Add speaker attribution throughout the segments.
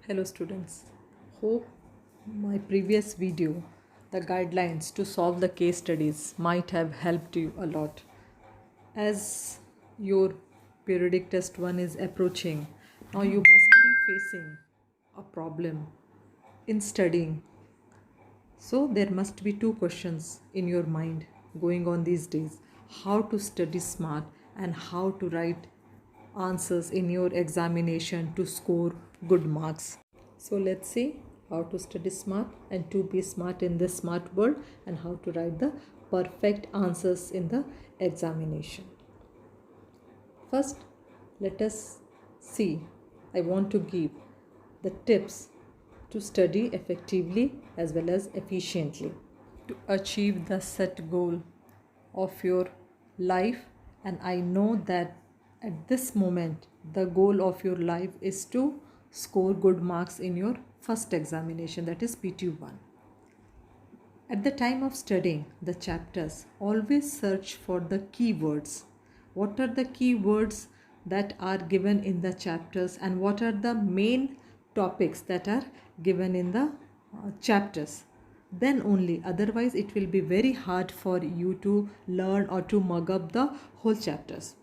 Speaker 1: Hello students, hope my previous video, the guidelines to solve the case studies might have helped you a lot. As your periodic test 1 is approaching, now you must be facing a problem in studying. So there must be two questions in your mind going on these days: how to study smart and how to write answers in your examination to score good marks. So let's see how to study smart and to be smart in this smart world and how to write the perfect answers in the examination. First, let us see. I want to give the tips to study effectively as well as efficiently to achieve the set goal of your life. And I know that at this moment the goal of your life is to score good marks in your first examination, that is PT1. At the time of studying the chapters, always search for the keywords. What are the keywords that are given in the chapters and what are the main topics that are given in the chapters? Then only, otherwise it will be very hard for you to learn or to mug up the whole chapters.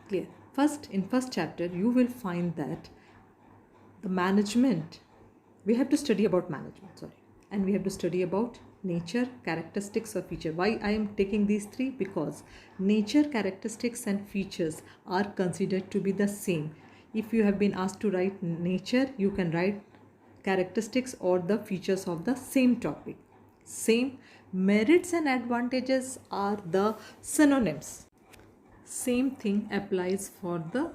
Speaker 1: Clear? First, in first chapter you will find that the management, we have to study about management, and we have to study about nature, characteristics or feature. Why I am taking these three? Because nature, characteristics and features are considered to be the same. If you have been asked to write nature, you can write characteristics or the features of the same topic. Same. Merits and advantages are the synonyms. Same thing applies for the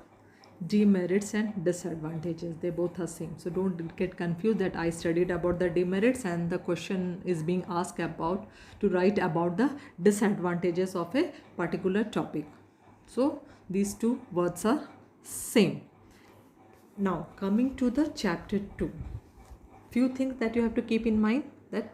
Speaker 1: demerits and disadvantages. They both are same. So don't get confused that I studied about the demerits and the question is being asked about to write about the disadvantages of a particular topic. So these two words are same. Now coming to the chapter 2, few things that you have to keep in mind: that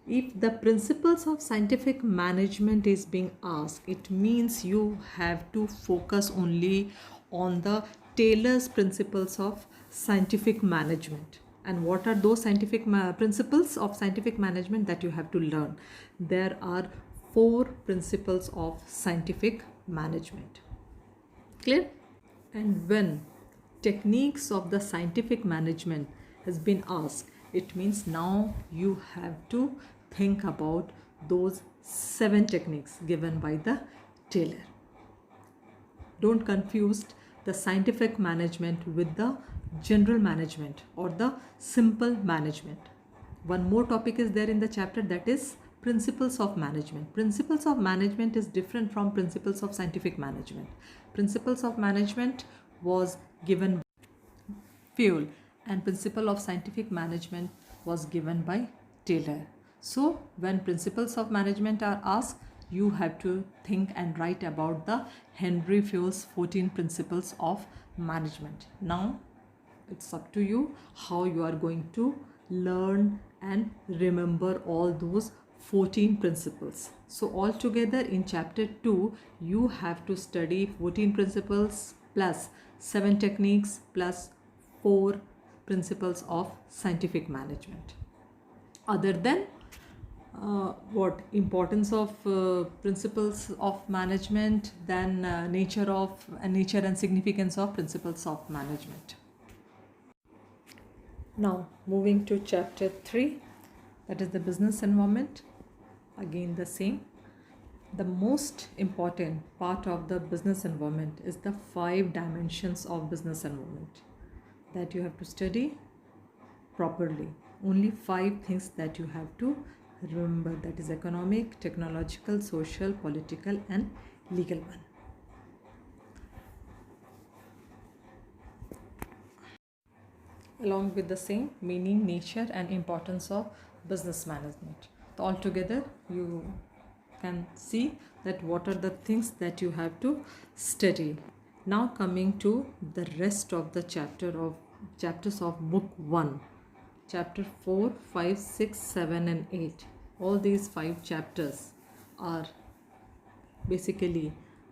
Speaker 1: if the principles of scientific management is being asked, it means you have to focus only on the Taylor's principles of scientific management. And what are those scientific principles of scientific management that you have to learn? There are 4 principles of scientific management. Clear? And when techniques of the scientific management has been asked, it means now you have to think about those 7 techniques given by the Taylor. Don't confuse the scientific management with the general management or the simple management. One more topic is there in the chapter, that is principles of management. Principles of management is different from principles of scientific management. Principles of management was given by Fuel and principle of scientific management was given by Taylor. So when principles of management are asked, you have to think and write about the Henry Fayol's 14 principles of management. Now it's up to you how you are going to learn and remember all those 14 principles. So altogether in chapter 2 you have to study 14 principles plus 7 techniques plus 4 principles of scientific management. Other than what importance of principles of management, then nature and significance of principles of management. Now moving to chapter 3, that is the business environment. Again the same. The most important part of the business environment is the 5 dimensions of business environment that you have to study properly. Only 5 things that you have to remember, that is economic, technological, social, political and legal one. Along with the same meaning, nature and importance of business management. So altogether you can see that what are the things that you have to study. Now coming to the rest of the chapters of book 1, chapter 4, 5, 6, 7 and 8. All these 5 chapters are basically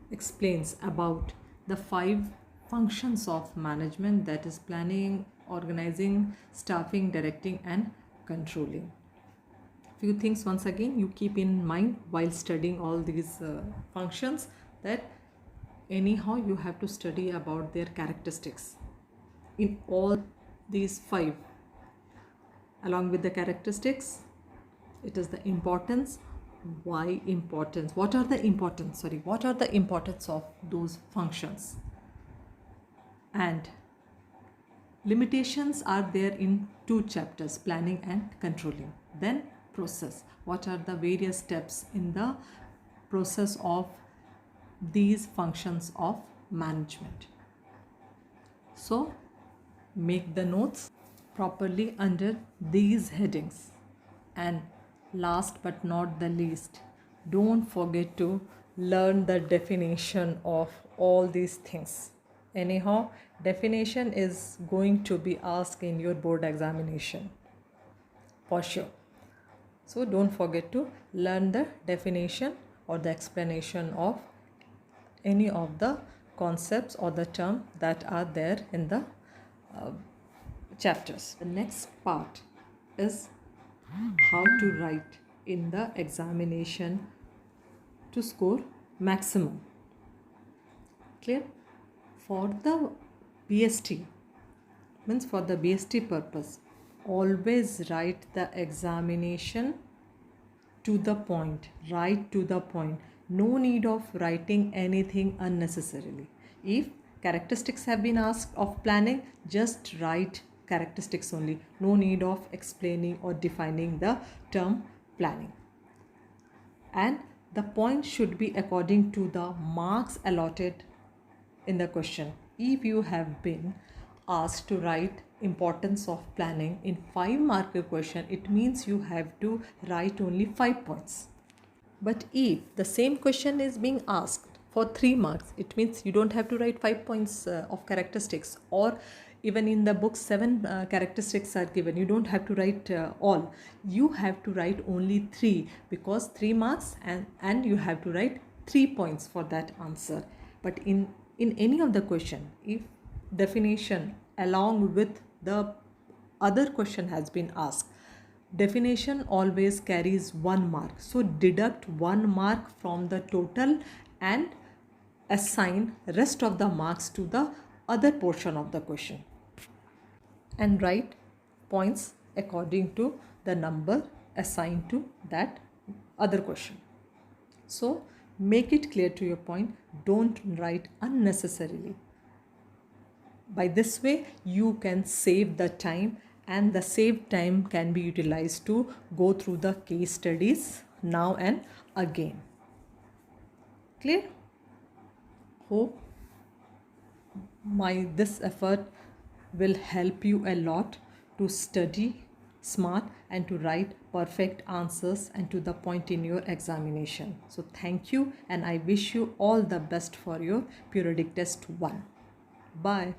Speaker 1: explains about the 5 functions of management, that is planning, organizing, staffing, directing and controlling. Few things once again you keep in mind while studying all these functions, that anyhow you have to study about their characteristics in all these five. Along with the characteristics, it is the importance. Why importance? What are the importance of those functions? And limitations are there in two chapters, planning and controlling. Then process. What are the various steps in the process of these functions of management? So make the notes properly under these headings. And last but not the least, don't forget to learn the definition of all these things. Anyhow, definition is going to be asked in your board examination for sure. So don't forget to learn the definition or the explanation of any of the concepts or the term that are there in the chapters. The next part is how to write in the examination to score maximum. Clear? For the BST, means for the BST purpose, always write the examination to the point. Write to the point. No need of writing anything unnecessarily. If characteristics have been asked of planning, just write characteristics only. No need of explaining or defining the term planning. And the point should be according to the marks allotted in the question. If you have been asked to write importance of planning in 5-marker question, it means you have to write only 5 points. But if the same question is being asked for 3 marks, it means you don't have to write 5 points of characteristics, or even in the book 7 characteristics are given, you don't have to write all. You have to write only 3, because 3 marks and you have to write 3 points for that answer. But in any of the question, if definition along with the other question has been asked, definition always carries 1 mark. So deduct 1 mark from the total and assign rest of the marks to the other portion of the question, and write points according to the number assigned to that other question. So make it clear to your point. Don't write unnecessarily. By this way, you can save the time, and the saved time can be utilized to go through the case studies now and again. Clear? Hope this effort will help you a lot to study smart and to write perfect answers and to the point in your examination. So thank you, and I wish you all the best for your periodic test 1. Bye.